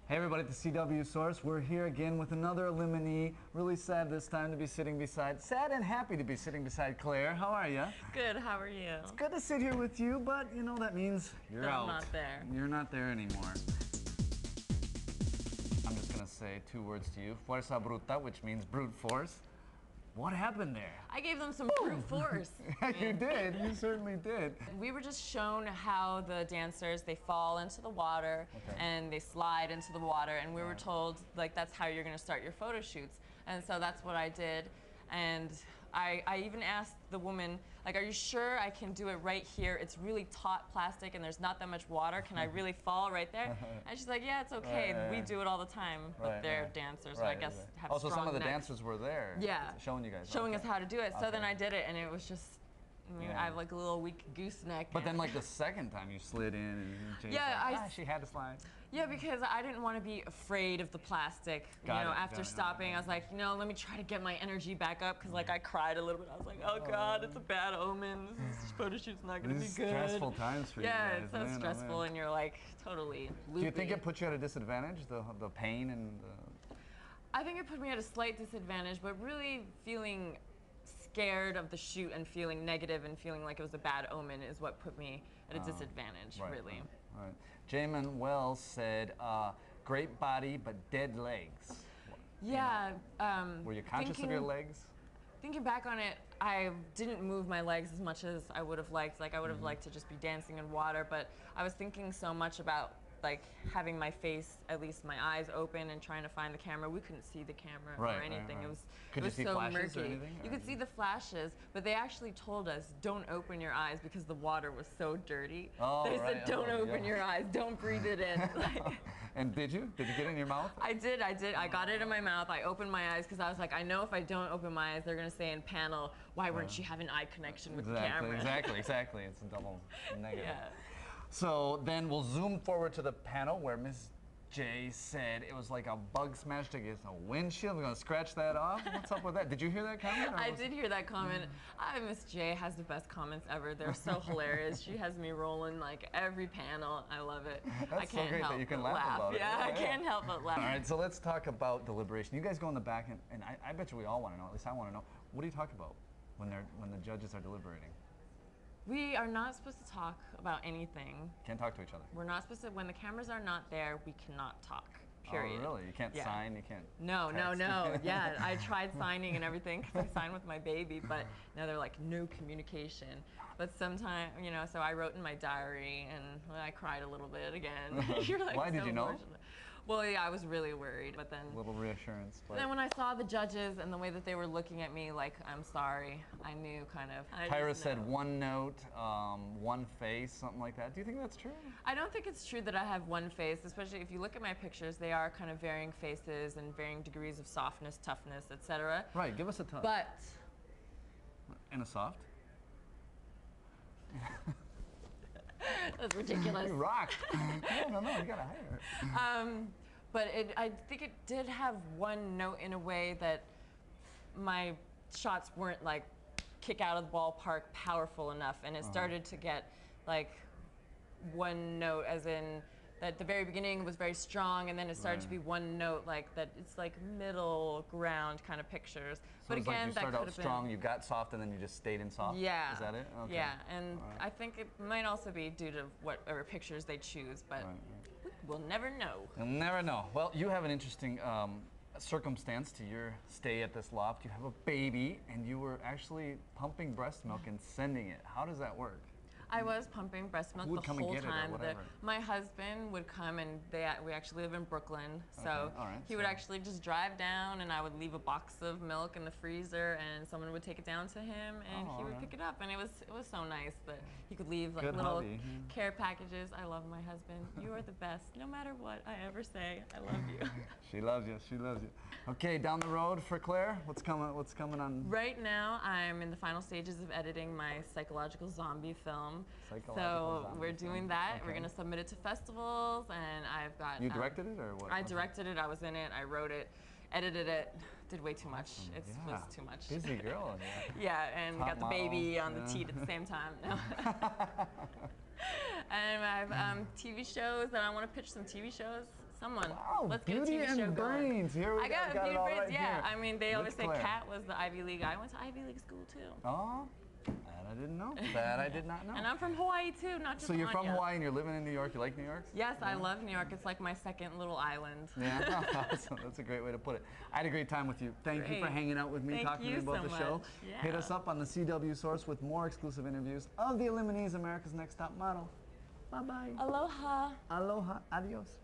Hey everybody, at the CW Source. We're here again with another eliminee. Really sad this time to be sitting beside, sad and happy to be sitting beside Claire. How are you? Good, how are you? It's good to sit here with you, but you know that means you're out. I'm not there. You're not there anymore. I'm just gonna say two words to you. Fuerza bruta, which means brute force. What happened there? I gave them some brute force. You did, you certainly did. We were just shown how the dancers, they fall into the water and they slide into the water, and we were told like that's how you're gonna start your photo shoots. And so that's what I did. And I even asked the woman, like, are you sure I can do it right here? It's really taut plastic and there's not that much water. Can I really fall right there? And she's like, yeah, it's okay. We do it all the time, but they're dancers, so I guess have also, strong some of the necks. Dancers were there. Yeah. Showing you guys. Showing us how to do it. So then I did it, and it was just, I mean, I have like a little weak gooseneck. But then like the second time you slid in and Jay's like, she had to slide. Yeah, because I didn't want to be afraid of the plastic. After stopping, I was like, let me try to get my energy back up, because like I cried a little bit. I was like, oh God, it's a bad omen. This photo shoot's not going to be good. Stressful times for you guys. Yeah, it's so stressful, and you're like totally loopy. Do you think it put you at a disadvantage, the pain and the... I think it put me at a slight disadvantage, but really feeling scared of the shoot and feeling negative and feeling like it was a bad omen is what put me at a disadvantage, really. Right. Jamin Wells said, great body, but dead legs. Yeah. Were you conscious of your legs? Thinking back on it, I didn't move my legs as much as I would have liked. Like, I would have liked to just be dancing in water, but I was thinking so much about like having my face, at least my eyes open, and trying to find the camera. We couldn't see the camera or anything. It was so murky. You could see the flashes, but they actually told us, don't open your eyes, because the water was so dirty. They said, don't open your eyes, don't breathe it in. And did you? Did you get it in your mouth? I did. I got it in my mouth. I opened my eyes because I was like, I know if I don't open my eyes, they're gonna say in panel, why weren't you having eye connection with the camera? Exactly. It's a double negative. Yeah. So then we'll zoom forward to the panel where Miss J said it was like a bug smashed against a windshield. We're gonna scratch that off. What's up with that? Did you hear that comment? I did hear that comment. Miss J has the best comments ever. They're so hilarious. She has me rolling like every panel. I love it. I can't so great help that you can but laugh about it. Yeah, I can't help but laugh. All right, so let's talk about deliberation. You guys go in the back, and I bet you we all want to know. At least I want to know. What do you talk about when the judges are deliberating? We are not supposed to talk about anything. Can't talk to each other. We're not supposed to, when the cameras are not there, we cannot talk, period. Oh, really? You can't sign, you can't No. text. Yeah, I tried signing and everything, because I signed with my baby, but now they're like, no communication. But sometimes, so I wrote in my diary, and I cried a little bit again. You're like, why did you know? Well, yeah, I was really worried, but then... A little reassurance. But then when I saw the judges and the way that they were looking at me like, I'm sorry, I knew kind of. Tyra said one note, one face, something like that. Do you think that's true? I don't think it's true that I have one face, especially if you look at my pictures, they are kind of varying faces and varying degrees of softness, toughness, etc. Right, give us a tough. But... And a soft? That's ridiculous. You rocked. No, you gotta hire her. But I think it did have one note in a way that my shots weren't like kick out of the ballpark powerful enough, and it started to get like one note, as in that the very beginning was very strong, and then it started to be one note, like that it's like middle ground kind of pictures. So but again, like you started out strong, you got soft, and then you just stayed in soft? Yeah. Is that it? Okay. Yeah, and I think it might also be due to whatever pictures they choose, but we'll never know. You'll never know. Well, you have an interesting circumstance to your stay at this loft. You have a baby, and you were actually pumping breast milk and sending it. How does that work? I was pumping breast milk the whole time. My husband would come, and we actually live in Brooklyn, so he would actually just drive down, and I would leave a box of milk in the freezer, and someone would take it down to him, and he would pick it up, and it was so nice that he could leave like little care packages. I love my husband. You are the best, no matter what I ever say. I love you. She loves you. She loves you. Okay, down the road for Claire, what's coming on? Right now, I'm in the final stages of editing my psychological zombie film. So we're doing that. We're going to submit it to festivals, and I've got... You directed it, or what? I directed it. I was in it. I wrote it, edited it, did way too much. It was too much. Busy girl. Yeah, and got the baby on the teat at the same time. No. And I have TV shows that I want to pitch some TV shows. Someone. Wow, Let's get a beauty TV show and going. brains. Here we I got got beauty it all brains, right yeah. here. I mean, they always Miss say Claire. Kat was the Ivy League. I went to Ivy League school too. Oh, that I didn't know. That I did not know. And I'm from Hawaii too, not just So you're from Anya. Hawaii and you're living in New York. You like New York? Yes, I love New York. It's like my second little island. Yeah, awesome. That's a great way to put it. I had a great time with you. Thank you for Great. hanging out with me, Thank talking to me you about so the show. much. Hit Yeah. us up on the CW Source with more exclusive interviews of the Eliminees, America's Next Top Model. Bye-bye. Aloha. Aloha. Adios.